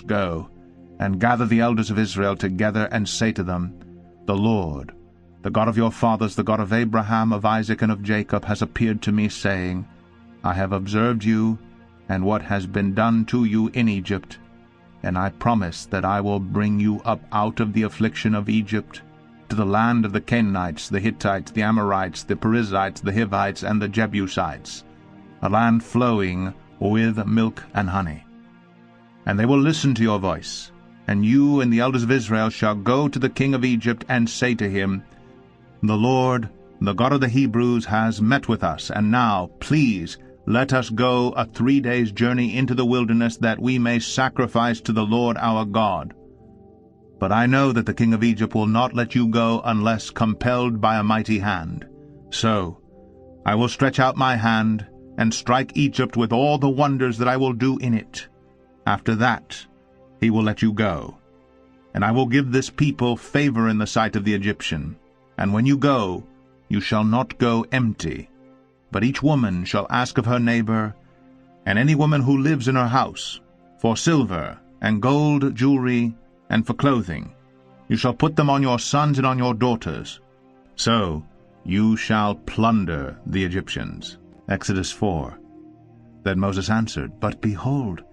Go, and gather the elders of Israel together, and say to them, The Lord, the God of your fathers, the God of Abraham, of Isaac, and of Jacob, has appeared to me, saying, I have observed you, and what has been done to you in Egypt, and I promise that I will bring you up out of the affliction of Egypt, to the land of the Canaanites, the Hittites, the Amorites, the Perizzites, the Hivites, and the Jebusites, a land flowing with milk and honey. And they will listen to your voice, and you and the elders of Israel shall go to the king of Egypt, and say to him, The Lord, the God of the Hebrews, has met with us, and now, please, let us go a 3 days' journey into the wilderness, that we may sacrifice to the Lord our God. But I know that the king of Egypt will not let you go unless compelled by a mighty hand. So I will stretch out my hand, and strike Egypt with all the wonders that I will do in it. After that he will let you go. And I will give this people favor in the sight of the Egyptian. And when you go, you shall not go empty, but each woman shall ask of her neighbor, and any woman who lives in her house, for silver and gold jewelry, and for clothing. You shall put them on your sons and on your daughters. So you shall plunder the Egyptians. Exodus 4. Then Moses answered, But behold,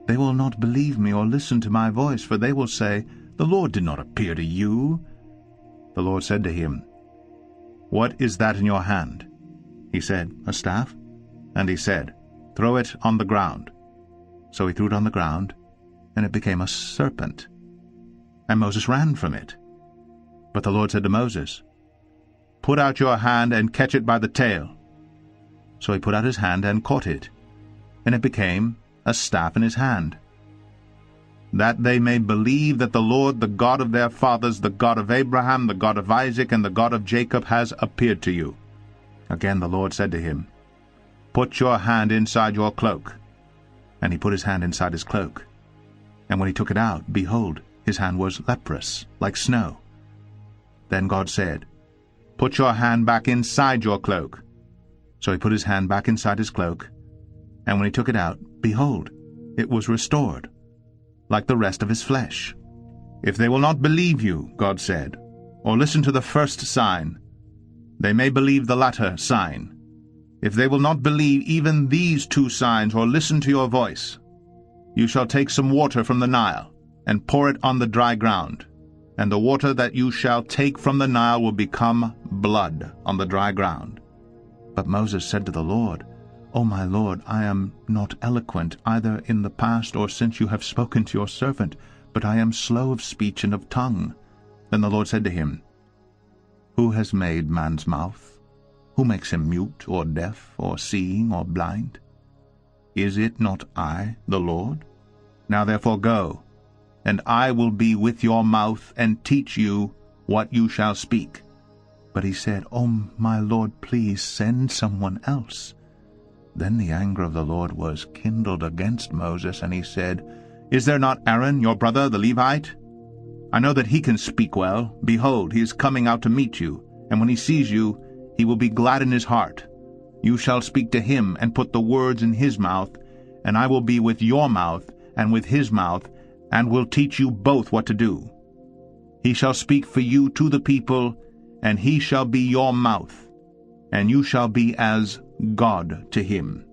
they will not believe me or listen to my voice, for they will say, The Lord did not appear to you. The Lord said to him, What is that in your hand? He said, A staff. And he said, Throw it on the ground. So he threw it on the ground, and it became a serpent. And Moses ran from it. But the Lord said to Moses, Put out your hand and catch it by the tail. So he put out his hand and caught it, and it became a staff in his hand, that they may believe that the Lord, the God of their fathers, the God of Abraham, the God of Isaac, and the God of Jacob, has appeared to you. Again the Lord said to him, Put your hand inside your cloak. And he put his hand inside his cloak. And when he took it out, behold, his hand was leprous, like snow. Then God said, Put your hand back inside your cloak. So he put his hand back inside his cloak, and when he took it out, behold, it was restored, like the rest of his flesh. If they will not believe you, God said, or listen to the first sign, they may believe the latter sign. If they will not believe even these 2 signs, or listen to your voice, you shall take some water from the Nile, and pour it on the dry ground, and the water that you shall take from the Nile will become blood on the dry ground. But Moses said to the Lord, O my Lord, I am not eloquent, either in the past or since you have spoken to your servant, but I am slow of speech and of tongue. Then the Lord said to him, Who has made man's mouth? Who makes him mute, or deaf, or seeing, or blind? Is it not I, the Lord? Now therefore go, and I will be with your mouth, and teach you what you shall speak. But he said, O my Lord, please send someone else. Then the anger of the Lord was kindled against Moses, and he said, Is there not Aaron, your brother, the Levite? I know that he can speak well. Behold, he is coming out to meet you, and when he sees you, he will be glad in his heart. You shall speak to him, and put the words in his mouth, and I will be with your mouth, and with his mouth, and will teach you both what to do. He shall speak for you to the people, and he shall be your mouth, and you shall be as God to him.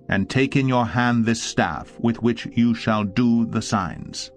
And take in your hand this staff, with which you shall do the signs.